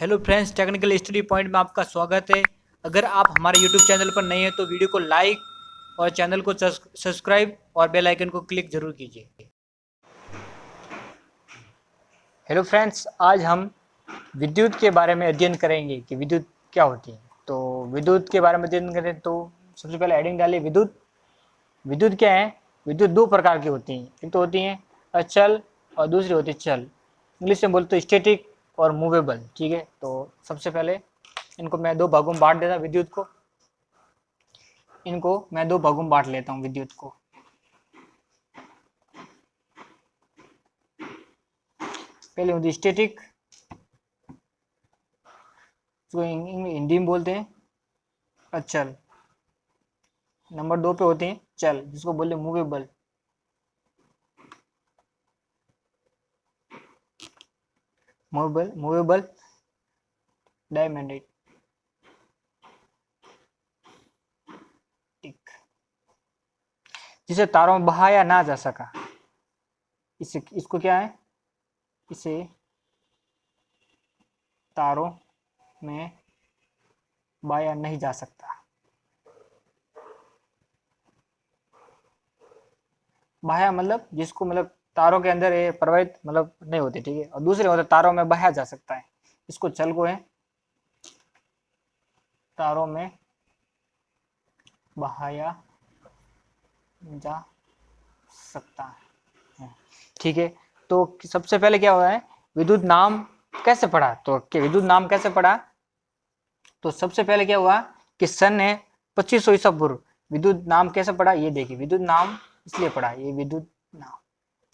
Hello friends, technical study point में आपका स्वागत है। अगर आप हमारे यूट्यूब चैनल पर नए हैं तो वीडियो को लाइक और चैनल को सब्सक्राइब और बेल आइकन को क्लिक जरूर कीजिए। हेलो फ्रेंड्स, आज हम विद्युत के बारे में अध्ययन करेंगे कि विद्युत क्या होती है। तो विद्युत के बारे में अध्ययन करें तो सबसे पहले हेडिंग डालिए विद्युत। विद्युत क्या है? विद्युत दो प्रकार की होती हैं। एक तो होती हैं अचल और दूसरी होती है चल। इंग्लिश में बोलते हैं स्टैटिक और मूवेबल। ठीक है, तो सबसे पहले इनको मैं दो भागों में बांट देता हूँ विद्युत को। इनको मैं दो भागों में बांट लेता हूँ विद्युत को। पहले होती है स्टैटिक, जो हिंदी में बोलते हैं अचल। नंबर दो पे होते हैं चल, जिसको बोलते हैं मूवेबल। Movable diamagnetic. जिसे तारों में बहाया ना जा सका, इसे इसको क्या है? इसे तारों में बहाया नहीं जा सकता। बहाया मतलब जिसको मतलब तारों के अंदर ये प्रवाहित मतलब नहीं होती। ठीक है, और दूसरे होते तारों में बहाया जा सकता है। इसको चल को है तारों में बहाया जा सकता है। ठीक है, तो सबसे पहले क्या हुआ है, विद्युत नाम कैसे पढ़ा? तो विद्युत नाम कैसे पढ़ा? तो सबसे पहले क्या हुआ कि सन है 2500 ईसा पूर्व। विद्युत नाम कैसे पढ़ा ये देखिए। विद्युत नाम इसलिए पढ़ा, ये विद्युत नाम।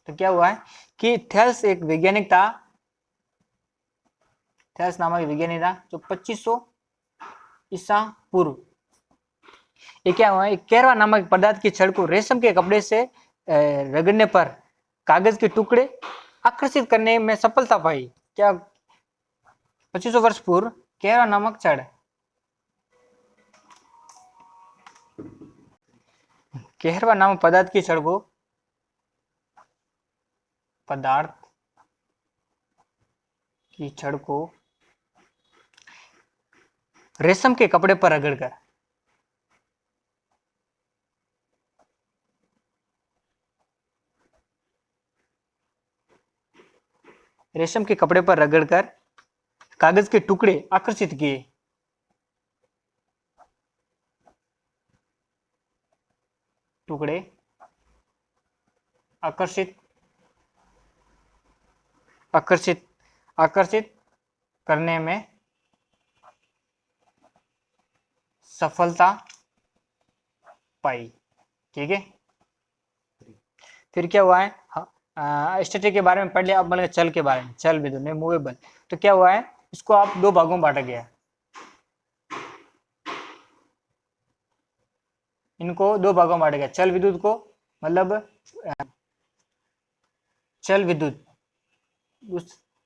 तो क्या हुआ है कि थेल्स एक वैज्ञानिक था। थेल्स नामक वैज्ञानिक था जो 2500 ईसा पूर्व। ये क्या हुआ है, केरवा नामक पदार्थ की छड़ को रेशम के कपड़े से रगड़ने पर कागज के टुकड़े आकर्षित करने में सफलता पाई। क्या? 2500 वर्ष पूर्व केरवा नामक छड़, केरवा नामक पदार्थ की छड़ को पदार्थ की छड़ को रेशम के कपड़े पर रगड़कर रेशम के कपड़े पर रगड़कर कागज के टुकड़े आकर्षित किए। टुकड़े आकर्षित आकर्षित आकर्षित करने में सफलता पाई। ठीक है, फिर क्या हुआ है, स्टैटिक के बारे में पढ़ लिया। अब मतलब चल के बारे में, चल विद्युत में मूवेबल। तो क्या हुआ है, इसको आप दो भागों में बांटा गया है। इनको दो भागों में बांटा गया। चल विद्युत को मतलब चल विद्युत,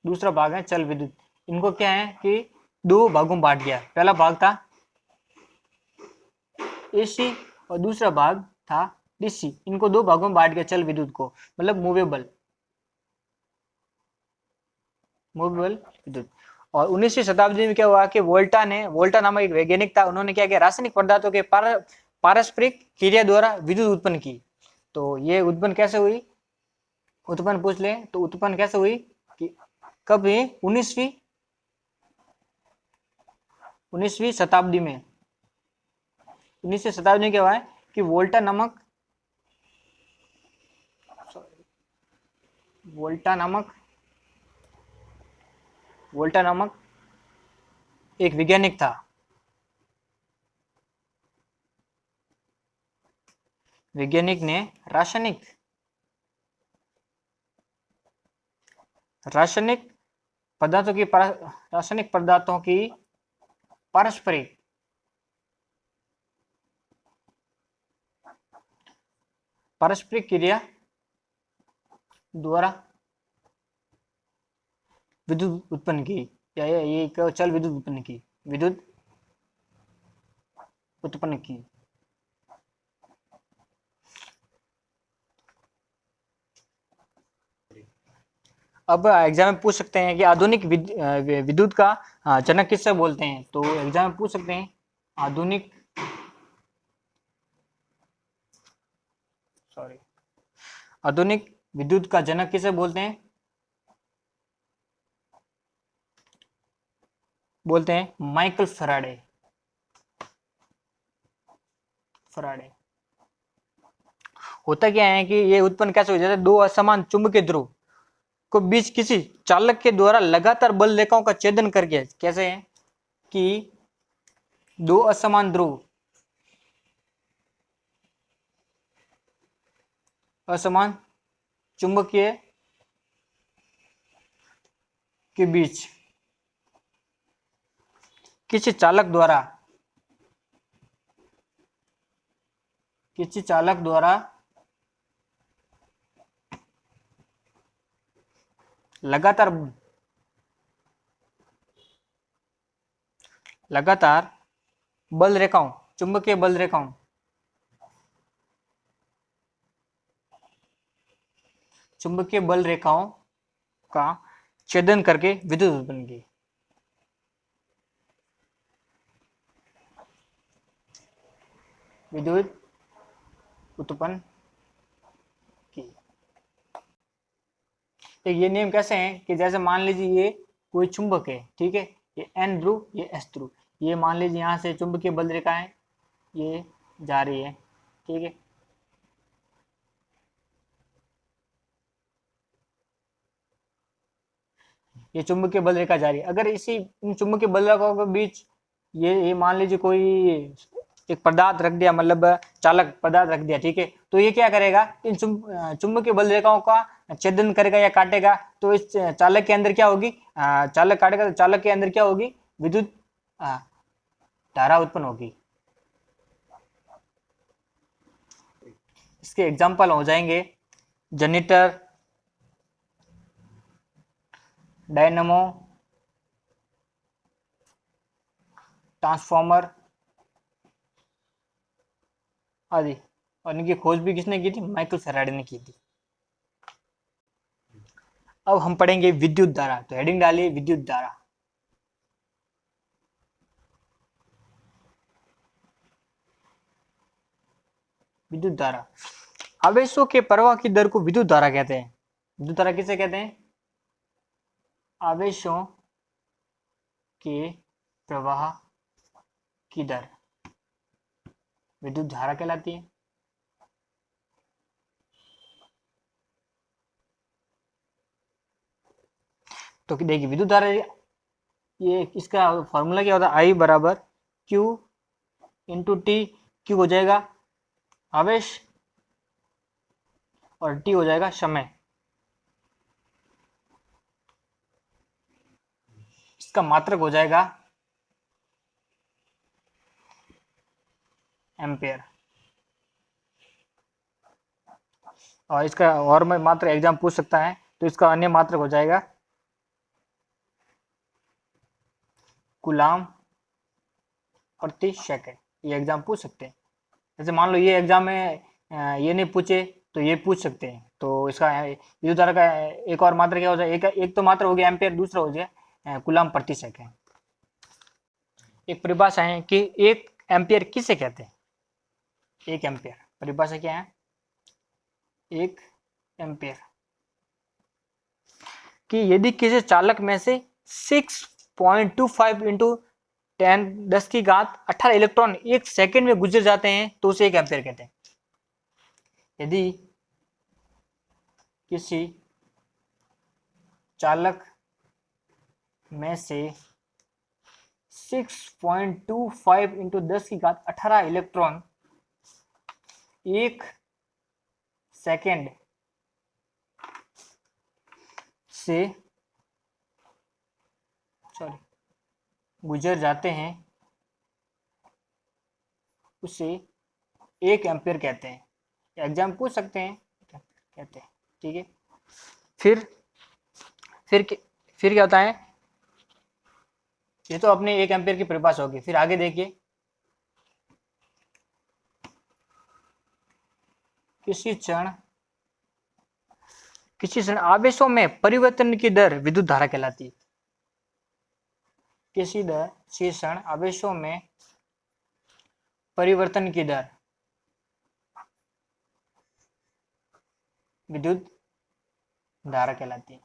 दूसरा भाग है चल विद्युत। इनको क्या है कि दो भागों में बांट गया। पहला भाग था एसी और दूसरा भाग था डीसी। इनको दो भागों में बांट गया चल विद्युत को, मतलब मूवेबल मूवेबल विद्युत। और 19वीं शताब्दी में क्या हुआ कि वोल्टा नामक एक वैज्ञानिक था। उन्होंने क्या किया, रासायनिक पदार्थों के पारस्परिक क्रिया द्वारा विद्युत उत्पन्न की। तो ये उत्पन्न कैसे हुई? उत्पन्न पूछ ले तो उत्पन्न कैसे हुई कि कब हुई? 19वीं शताब्दी में। 19वीं शताब्दी में क्या हुआ है कि वोल्टा नामक एक वैज्ञानिक था। वैज्ञानिक ने रासायनिक पदार्थों की पारस्परिक क्रिया द्वारा विद्युत उत्पन्न की। या ये चल विद्युत उत्पन्न की, विद्युत उत्पन्न की। अब एग्जाम में पूछ सकते हैं कि आधुनिक विद्युत का जनक किससे बोलते हैं, तो एग्जाम में पूछ सकते हैं आधुनिक आधुनिक विद्युत का जनक किसे बोलते हैं, बोलते हैं माइकल फैराडे। फैराडे। होता क्या है कि ये उत्पन्न कैसे हो जाता है, दो असमान चुंबकीय ध्रुव को बीच किसी चालक के द्वारा लगातार बल रेखाओं का छेदन करके, कैसे है कि दो असमान ध्रुव असमान चुंबकीय के बीच किसी चालक द्वारा लगातार बल रेखाओं, चुंबकीय बल रेखाओं का छेदन करके विद्युत उत्पन्न की। विद्युत उत्पन्न की। एक ये नियम कैसे हैं कि जैसे मान लीजिए ये कोई चुंबक है, ठीक है, ये N ध्रुव, ये S ध्रुव, ये मान लीजिए यहाँ से चुंबकीय बल रेखा है, ये जा रही है, ठीक है, ये चुंबकीय बल रेखा जा रही है। अगर इसी इन चुंबकीय बल रेखाओं के बीच ये मान लीजिए कोई एक पदार्थ रख दिया, मतलब चालक पदार्थ रख दिया, ठीक है, तो ये क्या करेगा, इन चुंबकीय बल रेखाओं का छेदन करेगा या काटेगा। तो इस चालक के अंदर क्या होगी, चालक काटेगा तो चालक के अंदर क्या होगी, विद्युत धारा उत्पन्न होगी। इसके एग्जाम्पल हो जाएंगे जनरेटर, डायनेमो, ट्रांसफॉर्मर आदि। और इनकी खोज भी किसने की थी, माइकल फैराडे ने की थी। अब हम पढ़ेंगे विद्युत धारा, तो हेडिंग डालिए विद्युत धारा। विद्युत धारा, आवेशों के प्रवाह की दर को विद्युत धारा कहते हैं। विद्युत धारा किसे कहते हैं, आवेशों के प्रवाह की दर विद्युत धारा कहलाती है। तो देखिए विद्युत धारा, ये इसका फॉर्मूला क्या होता है, आई बराबर क्यू इंटू टी। क्यू हो जाएगा आवेश और टी हो जाएगा समय। इसका मात्रक हो जाएगा एम्पियर। और इसका और मैं मात्र एग्जाम पूछ सकता है, तो इसका अन्य मात्रक हो जाएगा कूलाम प्रति सेकंड। ये एग्जाम पूछ सकते हैं। जैसे मान लो ये एग्जाम में ये नहीं पूछे तो ये पूछ सकते हैं। तो इसका विद्युत धारा का एक और मात्रा क्या हो जाए, एक तो मात्रा हो गया एम्पियर, दूसरा हो जाए कूलाम प्रति सेकंड। एक परिभाषा है कि एक एम्पियर किसे कहते हैं, एक एम्पियर परिभाषा क्या है, एक एम्पियर कि यदि किसी चालक में से 6.25 इंटू 10 की घात 18 इलेक्ट्रॉन एक सेकंड में गुजर जाते हैं तो उसे एक एम्पियर कहते हैं। यदि किसी चालक में से 6.25 इंटू 10 की घात 18 इलेक्ट्रॉन एक सेकंड से गुजर जाते हैं उसे एक एम्पियर कहते हैं। एग्जाम पूछ सकते हैं, कहते हैं, ठीक है। फिर क्या होता है, ये तो अपने एक एम्पियर की परिभाषा होगी। फिर आगे देखिए, किसी किसी क्षण आवेशों में परिवर्तन की दर विद्युत धारा कहलाती है। किसी क्षण आवेशों में परिवर्तन की दर विद्युत धारा कहलाती है।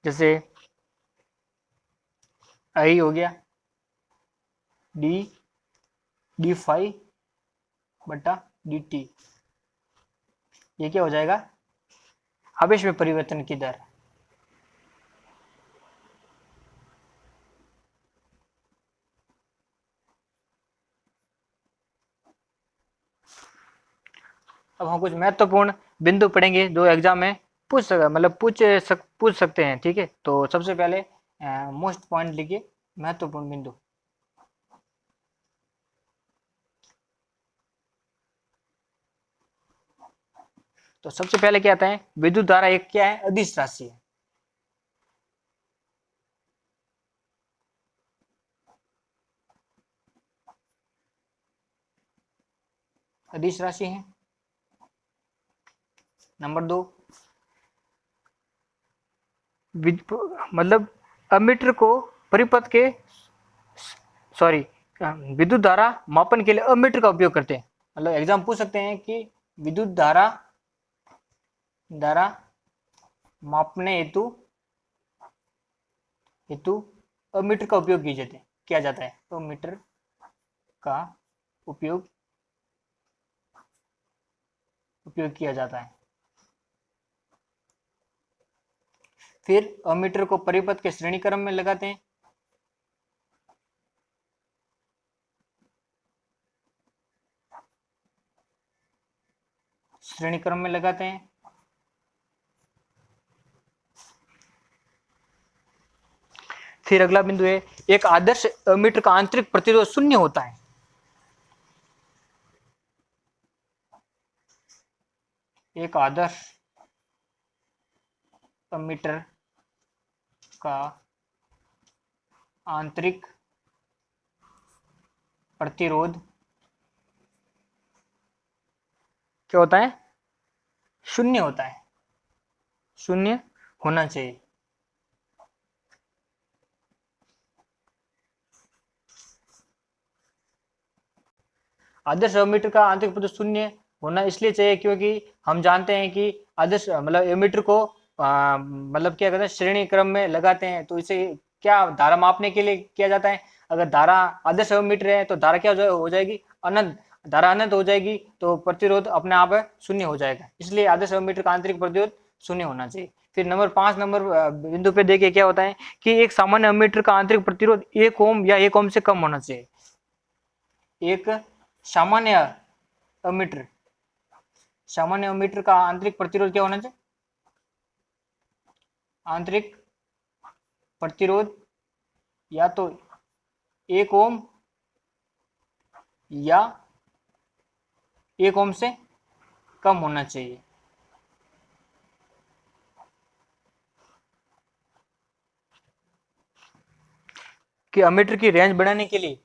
जैसे आई हो गया डी फाई बटा डी टी, ये क्या हो जाएगा? आवेश में परिवर्तन की दर। अब हम कुछ महत्वपूर्ण बिंदु पढ़ेंगे जो एग्जाम में पूछ सकते हैं। ठीक है, तो सबसे पहले मोस्ट पॉइंट लिखिए, महत्वपूर्ण बिंदु। तो सबसे पहले क्या आता है? विद्युत धारा एक क्या है? अदिश राशि है। अदिश राशि है। नंबर 2, मतलब अमीटर को परिपथ के विद्युत धारा मापन के लिए अमीटर का उपयोग करते हैं। मतलब एग्जाम पूछ सकते हैं कि विद्युत धारा मापने हेतु अमीटर का उपयोग किया जाता है। अमीटर का उपयोग किया जाता है। फिर अमीटर को परिपथ के श्रेणी क्रम में लगाते हैं। श्रेणी क्रम में लगाते हैं। फिर अगला बिंदु है, एक आदर्श अमीटर का आंतरिक प्रतिरोध शून्य होता है। एक आदर्श अमीटर का आंतरिक प्रतिरोध क्या होता है? शून्य होता है। शून्य होना चाहिए। आदर्श एमीटर का आंतरिक प्रतिरोध शून्य होना इसलिए चाहिए क्योंकि हम जानते हैं कि आदर्श मतलब एमीटर को मतलब क्या कहते हैं, श्रेणी क्रम में लगाते हैं। तो इसे क्या धारा मापने के लिए किया जाता है। अगर धारा आदर्श एमीटर है तो धारा क्या हो जाएगी? अनंत। धारा अनंत हो जाएगी तो प्रतिरोध अपने आप शून्य हो जाएगा। इसलिए आदर्श एमीटर का आंतरिक प्रतिरोध शून्य होना चाहिए। फिर नंबर 5 नंबर बिंदु पे देखिए क्या होता है कि एक सामान्य एमीटर का आंतरिक प्रतिरोध 1 ओम या 1 ओम से कम होना चाहिए। एक सामान्य अमीटर का आंतरिक प्रतिरोध क्या होना चाहिए? आंतरिक प्रतिरोध या तो 1 ओम या 1 ओम से कम होना चाहिए। कि अमीटर की रेंज बढ़ाने के लिए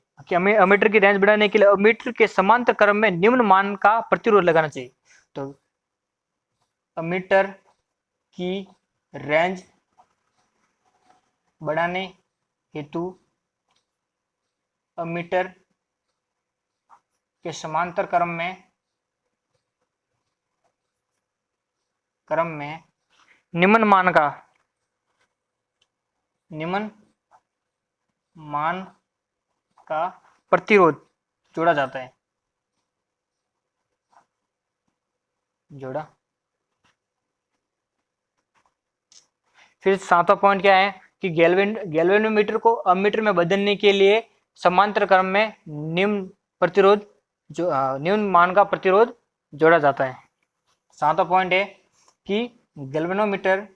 अमीटर के समांतर क्रम में निम्न मान का प्रतिरोध लगाना चाहिए। तो अमीटर की रेंज बढ़ाने हेतु अमीटर के समांतर क्रम में निम्न मान का प्रतिरोध जोड़ा जाता है। फिर 7वां पॉइंट क्या है कि गैल्वेनोमीटर को अमीटर में बदलने के लिए समांतर क्रम में निम्न मान का प्रतिरोध जोड़ा जाता है। 7वां पॉइंट है कि गैल्वेनोमीटर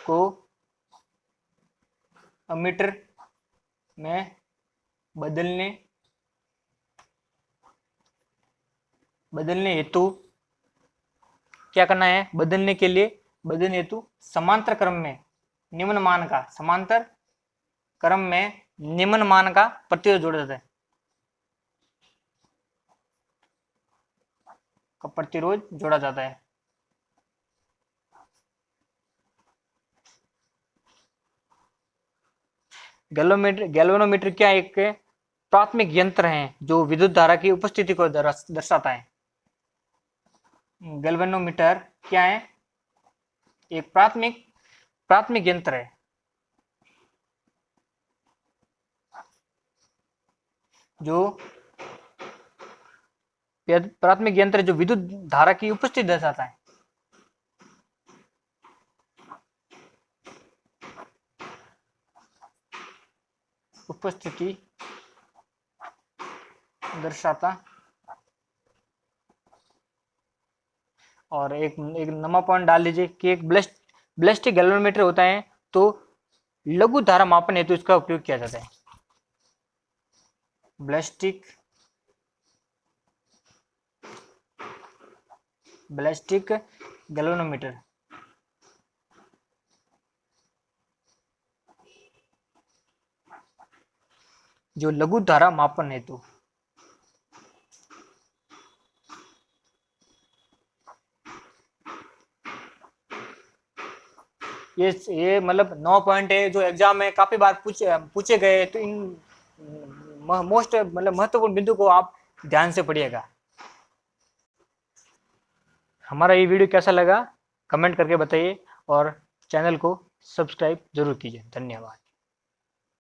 को अमीटर में बदलने हेतु क्या करना है? बदलने हेतु समांतर क्रम में निम्न मान का निम्न मान का प्रतिरोध जोड़ा जाता है, का प्रतिरोध जोड़ा जाता है। गैल्वेनोमीटर क्या एक प्राथमिक यंत्र है जो विद्युत धारा की उपस्थिति को दर्शाता है। गैल्वेनोमीटर क्या है? एक प्राथमिक यंत्र है जो प्राथमिक यंत्र जो विद्युत धारा की उपस्थिति दर्शाता है। उपस्थिति दर्शाता। और एक नवा पॉइंट डाल दीजिए कि एक ब्लेस्टिक गैल्वेनोमीटर होता है तो लघु धारा मापन हेतु इसका उपयोग किया जाता है। ब्लेस्टिक गैल्वेनोमीटर जो लघु धारा मापन हेतु। ये मतलब 9 पॉइंट है जो एग्जाम में काफी बार पूछे गए, तो इन मोस्ट मतलब महत्वपूर्ण बिंदु को आप ध्यान से पढ़िएगा। हमारा ये वीडियो कैसा लगा कमेंट करके बताइए और चैनल को सब्सक्राइब जरूर कीजिए। धन्यवाद।